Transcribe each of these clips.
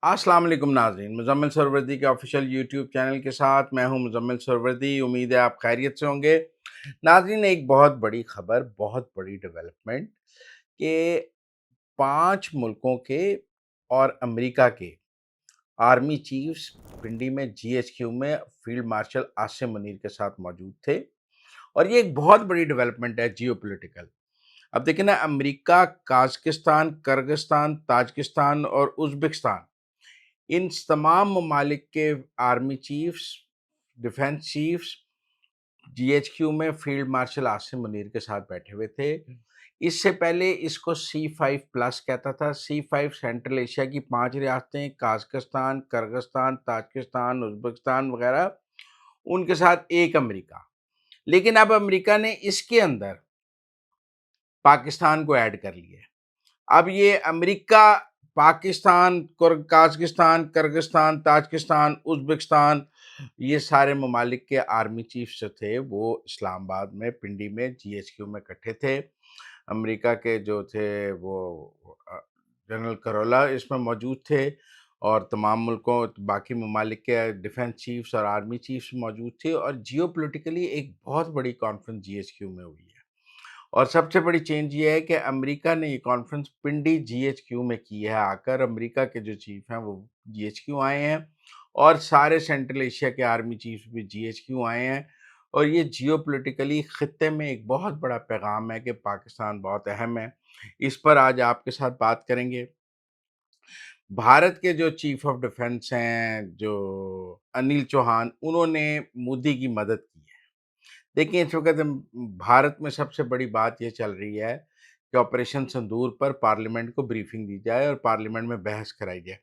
अस्सलाम वालेकुम नाज़रीन, मुज़म्मिल सरवरदी के ऑफिशियल यूट्यूब चैनल के साथ मैं हूं मुज़म्मिल सरवरदी। उम्मीद है आप खैरियत से होंगे। नाज़रीन, एक बहुत बड़ी खबर, बहुत बड़ी डेवलपमेंट कि 5 मुल्कों के और अमेरिका के आर्मी चीफ्स पिंडी में जीएचक्यू में फील्ड मार्शल आसिम मुनीर के साथ मौजूद थे। और ये एक बहुत बड़ी डेवलपमेंट है जियोपॉलिटिकल। अब देखिए ना, अमेरिका, काज़ाकिस्तान, किर्गिस्तान, ताजिकिस्तान और उज़्बेकिस्तान, इन तमाम ममालिक के army chiefs, defence chiefs GHQ में फील्ड मार्शल आसिम मुनीर के साथ बैठे हुए थे। इससे पहले इसको C5+ कहता था। C5 सेंट्रल एशिया की 5 रियासतें, काज़ाकिस्तान, किर्गिस्तान, ताजिकिस्तान, उज़्बेकिस्तान वगैरह, उनके साथ एक अमेरिका। लेकिन अब अमेरिका ने इसके अंदर पाकिस्तान को ऐड कर लिया है। अब ये America, Pakistan, Kazakhstan, Kyrgyzstan, Tajikistan, Uzbekistan, ये सारे ममालिक के आर्मी चीफ्स जो थे वो इस्लामाबाद में पिंडी में जीएचक्यू में इकट्ठे थे। अमेरिका के जो थे वो जनरल करोला इसमें मौजूद थे, और तमाम मुल्कों, बाकी ममालिक के डिफेंस चीफ्स और आर्मी चीफ्स मौजूद थे। और जियोपॉलिटिकली एक बहुत बड़ी कॉन्फ्रेंस जीएचक्यू में हुई है। और सबसे बड़ी चेंज ये है कि अमेरिका ने ये कॉन्फ्रेंस पिंडी जीएचक्यू में की है आकर। अमेरिका के जो चीफ हैं वो जीएचक्यू आए हैं, और सारे सेंट्रल एशिया के आर्मी चीफ्स भी जीएचक्यू आए हैं। और ये जियोपॉलिटिकली खित्ते में एक बहुत बड़ा पैगाम है कि पाकिस्तान बहुत अहम है। इस पर आज आपके साथ बात करेंगे। भारत के जो चीफ ऑफ डिफेंस हैं, जो अनिल चौहान, उन्होंने मोदी की मदद की है। देखिए, इस वक़्त भारत में सबसे बड़ी बात ये चल रही है कि ऑपरेशन सिंदूर पर पार्लियामेंट को ब्रीफिंग दी जाए और पार्लियामेंट में बहस कराई जाए।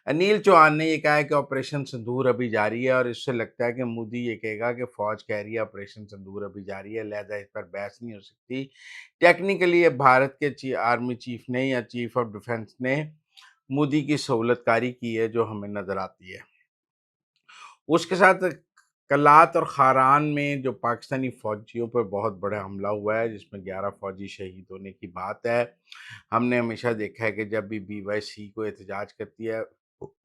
अनिल चौहान ने ये कहा है कि ऑपरेशन सिंदूर अभी जारी है, और इससे लगता है कि मोदी ये कहेगा कि फ़ौज कह रही है ऑपरेशन सिंदूर अभी जारी है, लिहाज़ा इस पर बहस नहीं हो सकती। टेक्निकली ये भारत के आर्मी चीफ ने या चीफ ऑफ डिफेंस ने मोदी की सहूलतकारी की है, जो हमें नज़र आती है। उसके साथ कल्लात और खारान में जो पाकिस्तानी फ़ौजियों पर बहुत बड़ा हमला हुआ है, जिसमें 11 फ़ौजी शहीद होने की बात है। हमने हमेशा देखा है कि जब भी बीवाईसी को एहतजाज करती है,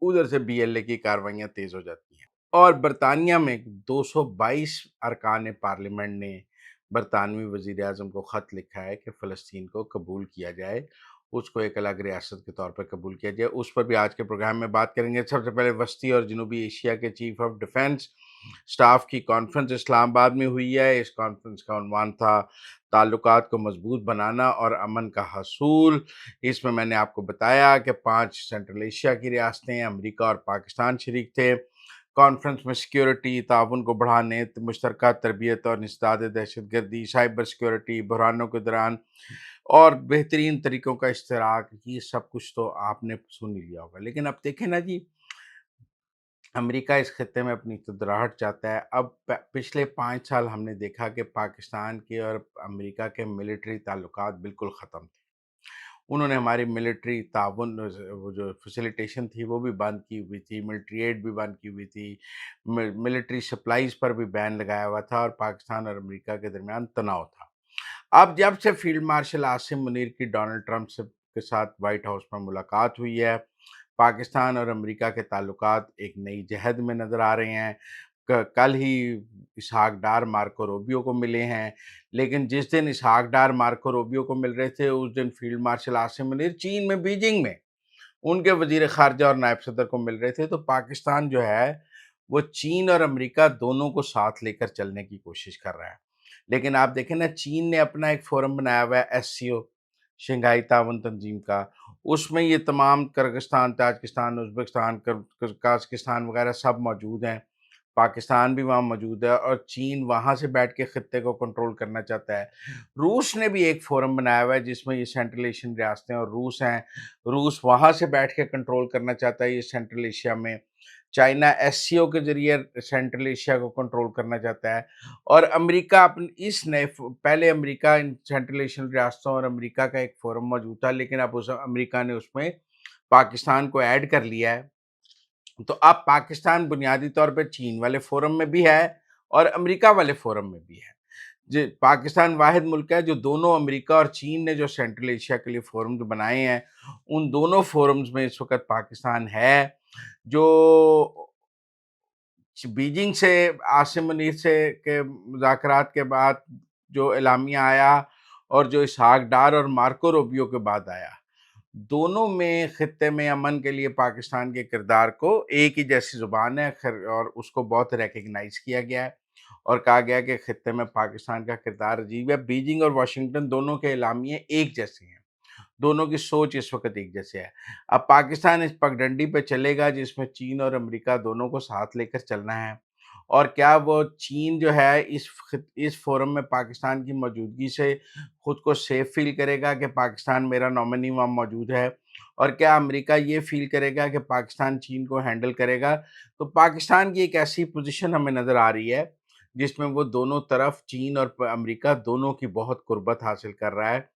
उधर से बीएलए की कार्रवाइयाँ तेज़ हो जाती हैं। और बरतानिया में 222 अरकान पार्लियामेंट ने बरतानवी वज़ीर-ए-आज़म को ख़त लिखा है कि फ़लस्तीन को कबूल किया जाए, उसको एक अलग रियासत के तौर पर कबूल किया जाए। उस पर भी आज के प्रोग्राम में बात करेंगे। सबसे पहले वस्ती और जनूबी एशिया के चीफ ऑफ डिफेंस स्टाफ की कॉन्फ्रेंस इस्लामाबाद में हुई है। इस कॉन्फ्रेंस का उन्वान था ताल्लुकात को मजबूत बनाना और अमन का हसूल। इसमें मैंने आपको बताया कि 5 सेंट्रल एशिया की रियासतें, अमेरिका और पाकिस्तान शरीक थे। कॉन्फ्रेंस में सिक्योरिटी, ताउन को बढ़ाने, मुश्तरका तरबियत और इंसदाद दहशतगर्दी, साइबर सिक्योरिटी, बहरानों के दौरान और बेहतरीन तरीक़ों का इश्तराक, ये सब कुछ तो आपने सुन ही लिया होगा। लेकिन अब देखें ना जी, अमेरिका इस खित्ते में अपनी खुदराहट चाहता है। अब पिछले 5 साल हमने देखा कि पाकिस्तान के और अमेरिका के मिलिट्री ताल्लुकात बिल्कुल ख़त्म थे। उन्होंने हमारी मिलिट्री ताउन, वो जो फैसिलिटेशन थी वो भी बंद की हुई थी, मिलिट्री एड भी बंद की हुई थी, मिलिट्री सप्लाईज़ पर भी बैन लगाया हुआ था, और पाकिस्तान और अमेरिका के दरमियान तनाव था। अब जब से फील्ड मार्शल आसिम मुनीर की डोनाल्ड ट्रंप से के साथ व्हाइट हाउस में मुलाकात हुई है, पाकिस्तान और अमेरिका के ताल्लुकात एक नई जहद में नज़र आ रहे हैं। कल ही इसहाक डार मार्को रूबियो को मिले हैं, लेकिन जिस दिन इसहाक डार मार्को रूबियो को मिल रहे थे, उस दिन फील्ड मार्शल आसिम मुनीर चीन में, बीजिंग में उनके वज़ीर ख़ारजा और नायब सदर को मिल रहे थे। तो पाकिस्तान जो है, वो चीन और अमेरिका दोनों को साथ लेकर चलने की कोशिश कर रहा है। लेकिन आप देखें ना, चीन ने अपना एक फ़ोरम बनाया हुआ है, एससीओ, शंघाई ताउन तंजीम का। उसमें ये तमाम किर्गिस्तान, ताजिकिस्तान, उज़्बेकिस्तान, काज़ाकिस्तान वगैरह सब मौजूद हैं। पाकिस्तान भी वहाँ मौजूद है, और चीन वहाँ से बैठ के खित्ते को कंट्रोल करना चाहता है। रूस ने भी एक फ़ोरम बनाया हुआ है, जिसमें ये सेंट्रल एशियन रियासतें और रूस हैं। रूस वहाँ से बैठ के कंट्रोल करना चाहता है ये सेंट्रल एशिया में। चाइना एससीओ के ज़रिए सेंट्रल एशिया को कंट्रोल करना चाहता है। और अमेरिका अपने इस नए पहले अमेरिका इन सेंट्रल एशियन रियासतों और अमेरिका का एक फ़ोरम मौजूद था, लेकिन अब उस अमेरिका ने उसमें पाकिस्तान को ऐड कर लिया है। तो अब पाकिस्तान बुनियादी तौर पे चीन वाले फ़ोरम में भी है और अमेरिका वाले फ़ोरम में भी है। पाकिस्तान वाहिद मुल्क है जो दोनों, अमेरिका और चीन ने जो सेंट्रल एशिया के लिए फ़ोरम्स बनाए हैं, उन दोनों फ़ोरम्स में इस वक़्त पाकिस्तान है। जो बीजिंग से आसिम मुनीर से के मुज़ाकरात के बाद जो एलामिया आया और जो इसहाक डार और मार्को रूबियो के बाद आया, दोनों में खित्ते में अमन के लिए पाकिस्तान के किरदार को एक ही जैसी ज़ुबान है खैर, और उसको बहुत रिकग्नाइज़ किया गया है और कहा गया है कि खित्ते में पाकिस्तान का किरदार अजीब है। बीजिंग और वाशिंगटन दोनों के एलामिये एक जैसे हैं। दोनों की सोच इस वक़्त एक जैसे है। अब पाकिस्तान इस पगडंडी पे चलेगा जिसमें चीन और अमेरिका दोनों को साथ लेकर चलना है, और क्या वो चीन जो है इस फ़ोरम में पाकिस्तान की मौजूदगी से खुद को सेफ़ फ़ील करेगा कि पाकिस्तान मेरा नॉमिनी वहाँ मौजूद है, और क्या अमेरिका ये फ़ील करेगा कि पाकिस्तान चीन को हैंडल करेगा? तो पाकिस्तान की एक ऐसी पोज़ीशन हमें नज़र आ रही है, जिसमें वो दोनों तरफ चीन और प अमेरिका दोनों की बहुत कुर्बत हासिल कर रहा है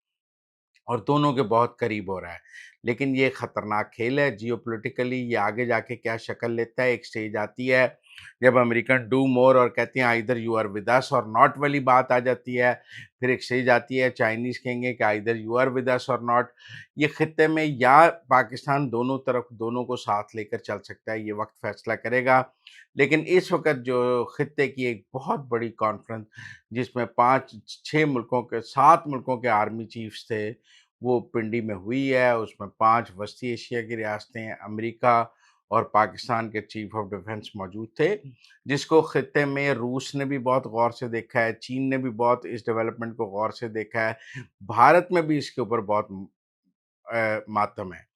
और दोनों के बहुत करीब हो रहा है। लेकिन ये खतरनाक खेल है जियोपॉलिटिकली, ये आगे जाके क्या शक्ल लेता है। एक स्टेज आती है जब अमेरिकन डू मोर और कहते हैं either you are with us or not वाली बात आ जाती है। फिर एक स्टेज आती है चाइनीज़ कहेंगे कि either you are with us or not. ये खित्ते में या पाकिस्तान दोनों तरफ दोनों को साथ लेकर चल सकता है, ये वक्त फैसला करेगा। लेकिन इस वक्त जो खित्ते की एक बहुत बड़ी कॉन्फ्रेंस जिसमें 5-6 मुल्कों के 7 मुल्कों के आर्मी चीफ्स थे, वो पिंडी में हुई है। उसमें 5 वस्ती एशिया की रियासतें, अमेरिका और पाकिस्तान के चीफ ऑफ डिफेंस मौजूद थे, जिसको खित्ते में रूस ने भी बहुत गौर से देखा है, चीन ने भी बहुत इस डेवलपमेंट को गौर से देखा है, भारत में भी इसके ऊपर बहुत मातम है।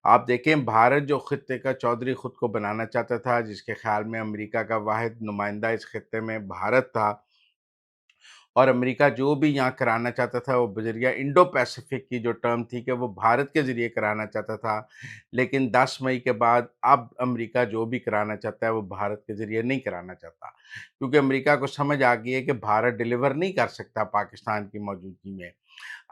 आप देखें भारत जो खित्ते का चौधरी खुद को बनाना चाहता था, जिसके ख़्याल में अमेरिका का वाहिद नुमाइंदा इस खित्ते में भारत था, और अमेरिका जो भी यहाँ कराना चाहता था वो बजरिया इंडो पैसिफिक की जो टर्म थी कि वो भारत के ज़रिए कराना चाहता था। लेकिन 10 मई के बाद अब अमेरिका जो भी कराना चाहता है वो भारत के ज़रिए नहीं कराना चाहता, क्योंकि अमेरिका को समझ आ गई है कि भारत डिलीवर नहीं कर सकता पाकिस्तान की मौजूदगी में।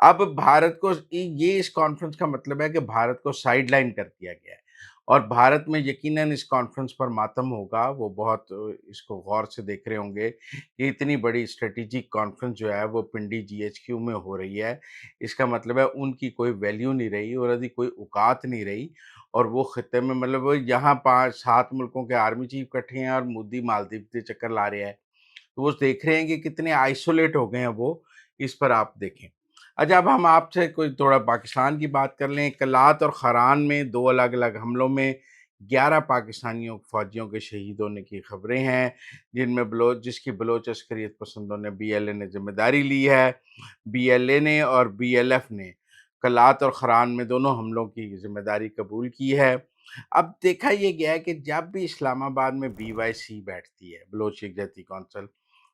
अब भारत को ये इस कॉन्फ्रेंस का मतलब है कि भारत को साइडलाइन कर दिया गया है, और भारत में यकीनन इस कॉन्फ्रेंस पर मातम होगा। वो बहुत इसको गौर से देख रहे होंगे कि इतनी बड़ी स्ट्रेटेजिक कॉन्फ्रेंस जो है वो पिंडी जीएचक्यू में हो रही है। इसका मतलब है उनकी कोई वैल्यू नहीं रही और यदि कोई औकात नहीं रही, और वो खित्ते में मतलब वो यहाँ 5-7 मुल्कों के आर्मी चीफ इकट्ठे हैं और मोदी मालदीव के चक्कर ला रहे हैं। तो वो देख रहे हैं कि कितने आइसोलेट हो गए हैं वो, इस पर आप देखें। अच्छा, अब हम आपसे कोई थोड़ा पाकिस्तान की बात कर लें। कलात और खरान में 2 अलग-अलग हमलों में 11 पाकिस्तानियों फ़ौजियों के शहीद होने की खबरें हैं, जिनमें जिसकी बलोच अस्करियत पसंदों ने बीएलए ने ज़िम्मेदारी ली है। बीएलए ने और बीएलएफ ने कलात और खरान में दोनों हमलों की ज़िम्मेदारी कबूल की है। अब देखा ये गया है कि जब भी इस्लामाबाद में बीवाईसी बैठती है, बलोच यकजहती कौंसिल,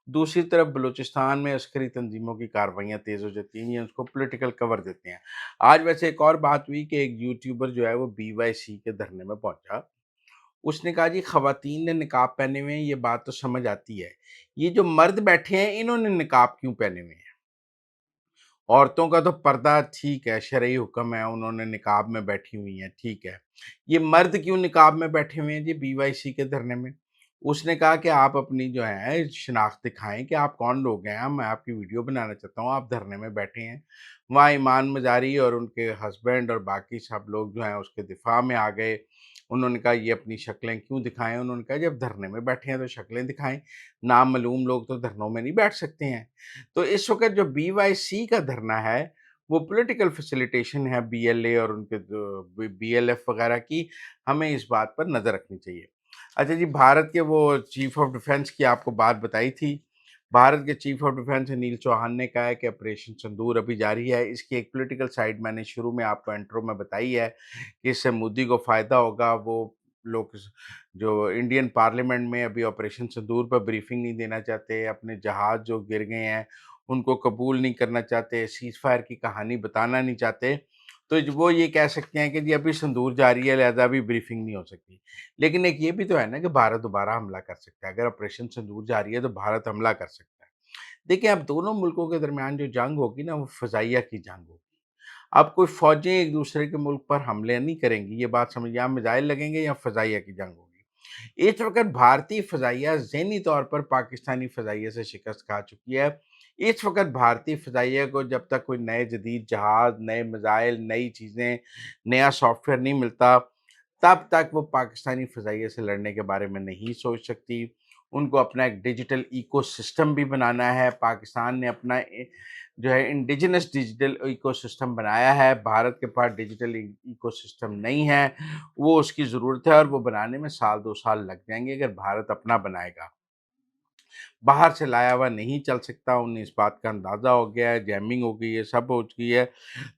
दूसरी तरफ बलूचिस्तान में अस्करी तंजीमों की कार्रवाइयाँ तेज़ हो जाती हैं, ये उसको पॉलिटिकल कवर देते हैं। आज वैसे एक और बात हुई कि एक यूट्यूबर जो है वो बीवाईसी के धरने में पहुँचा। उसने कहा जी ख़वातीन ने निकाब पहने हुए हैं, ये बात तो समझ आती है। ये जो मर्द बैठे हैं इन्होंने निकाब क्यों पहने हुए हैं? औरतों का तो पर्दा ठीक है, शरई हुक्म है, उन्होंने निकाब में बैठी हुई हैं, ठीक है। ये मर्द क्यों निकाब में बैठे हुए हैं जी बीवाईसी के धरने में? उसने कहा कि आप अपनी जो है शिनाख्त दिखाएँ कि आप कौन लोग हैं, मैं आपकी वीडियो बनाना चाहता हूँ, आप धरने में बैठे हैं। वहाँ ईमान मज़ारी और उनके हस्बैंड और बाकी सब लोग जो हैं उसके दिफ़ा में आ गए। उन्होंने कहा ये अपनी शक्लें क्यों दिखाएँ? उन्होंने कहा जब धरने में बैठे हैं तो शक्लें दिखाएँ, नामालूम लोग तो धरनों में नहीं बैठ सकते हैं। तो इस वक़्त जो बीवाईसी का धरना है, वो पॉलिटिकल फ़ैसिलिटेशन है बीएलए और उनके जो बीएलएफ वग़ैरह की, हमें इस बात पर नज़र रखनी चाहिए। अच्छा जी, भारत के वो चीफ़ ऑफ डिफेंस की आपको बात बताई थी। भारत के chief of defence Anil Chauhan ने कहा है कि ऑपरेशन सिंदूर अभी जारी है। इसकी एक पॉलिटिकल साइड मैंने शुरू में आपको इंट्रो में बताई है कि इससे मोदी को फ़ायदा होगा। वो लोग जो इंडियन पार्लियामेंट में अभी ऑपरेशन सिंदूर पर ब्रीफिंग नहीं देना चाहते, अपने जहाज़ जो गिर गए हैं, उनको कबूल नहीं करना चाहते, सीज़फायर की कहानी बताना नहीं चाहते। तो वो ये कह सकते हैं कि जी अभी सिंदूर जारी है, लिहाज़ा अभी ब्रीफिंग नहीं हो सकती। लेकिन एक ये भी तो है ना कि भारत दोबारा हमला कर सकता है। अगर ऑपरेशन सिंदूर जारी है तो भारत हमला कर सकता है। देखिए, अब दोनों मुल्कों के दरमियान जो जंग होगी ना वो फ़िज़ाइया की जंग होगी। अब कोई फ़ौजें एक दूसरे के मुल्क पर हमले नहीं करेंगी, ये बात समझिए। या मिज़ाइल लगेंगे या फ़िज़ाइया की जंग होगी। इस वक़्त भारतीय फ़िज़ाइया ज़हनी तौर पर पाकिस्तानी फ़िज़ाइया से शिकस्त खा चुकी है। इस वक़्त भारतीय फ़िज़ाइया को जब तक कोई नए जदीद जहाज़, नए मिज़ाइल, नई चीज़ें, नया सॉफ्टवेयर नहीं मिलता, तब तक वो पाकिस्तानी फ़ज़ाइये से लड़ने के बारे में नहीं सोच सकती। उनको अपना एक डिजिटल इकोसिस्टम भी बनाना है। पाकिस्तान ने अपना जो है इंडिजिनस डिजिटल इकोसिस्टम बनाया है। भारत के पास डिजिटल इकोसिस्टम नहीं है। वो उसकी ज़रूरत है और वो बनाने में साल 2 साल लग जाएँगे अगर भारत अपना बनाएगा। बाहर से लाया हुआ नहीं चल सकता, उन्हें इस बात का अंदाज़ा हो गया है, जैमिंग हो गई है, सब हो चुकी है।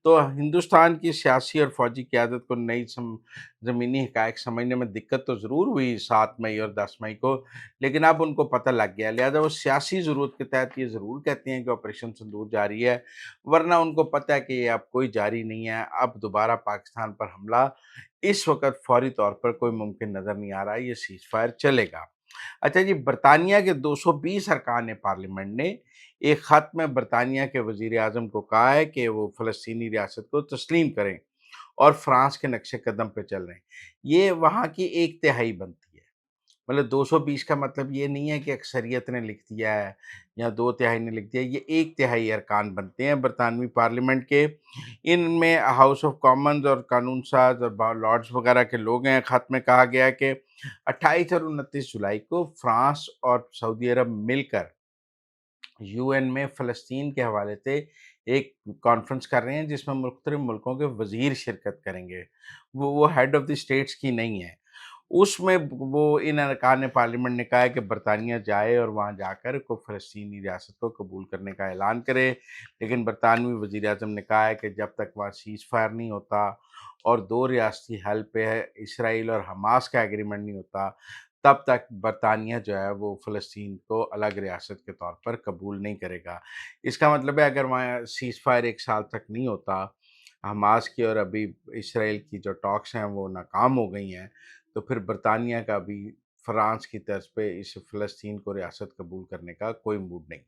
तो हिंदुस्तान की सियासी और फ़ौजी क़यादत को नई ज़मीनी हक़ाइक़ समझने में दिक्कत तो ज़रूर हुई 7 मई और 10 मई को, लेकिन अब उनको पता लग गया। लिहाज़ा वो सियासी ज़रूरत के तहत ये ज़रूर कहते हैं कि ऑपरेशन सिंदूर जारी है, वरना उनको पता है कि ये अब कोई जारी नहीं है। अब दोबारा पाकिस्तान पर हमला इस वक़्त फ़ौरी तौर पर कोई मुमकिन नज़र नहीं आ रहा है, ये सीज़फायर चलेगा। अच्छा जी, बरतानिया के 220 अरकान पार्लियामेंट ने एक ख़त में बरतानिया के वज़ीर-ए-आज़म को कहा है कि वो फ़लस्तीनी रियासत को तस्लीम करें और फ्रांस के नक्शे कदम पे चल रहे हैं। ये वहाँ की 1 तिहाई बनती है। मतलब 220 का मतलब ये नहीं है कि अक्सरियत ने लिख दिया है या 2 तिहाई ने लिख दिया है, ये 1 तिहाई अरकान बनते हैं बरतानवी पार्लियामेंट के। इनमें हाउस ऑफ कॉमन्स और कानून साज़ और लॉर्ड्स वगैरह के लोग हैं। ख़त में कहा गया है कि 28 और 29 जुलाई को फ्रांस और सऊदी अरब मिलकर यूएन में फ़लस्तीन के हवाले से एक कॉन्फ्रेंस कर रहे हैं जिसमें मुख्तलिफ़ मुल्कों के वज़ीर शिरकत करेंगे। वो हेड ऑफ़ द स्टेट्स की नहीं है। उसमें वो इन अरकान पार्लियामेंट ने कहा है कि बरतानिया जाए और वहाँ जाकर को फ़लस्तीनी रियासत को कबूल करने का ऐलान करे। लेकिन बरतानवी वज़ीर-ए-आज़म ने कहा है कि जब तक वहाँ सीज़फायर नहीं होता और 2 रियासती हल पे है इसराइल और हमास का एग्रीमेंट नहीं होता, तब तक बरतानिया जो है वो फ़लस्तीन को अलग रियासत के तौर पर कबूल नहीं करेगा। इसका मतलब है अगर वहाँ सीज़फायर 1 साल तक नहीं होता, हमास की और अभी इसराइल की जो टॉक्स हैं वो नाकाम हो गई हैं, तो फिर बरतानिया का भी फ्रांस की तर्ज पे इस फ़लस्तीन को रियासत कबूल करने का कोई मूड नहीं है।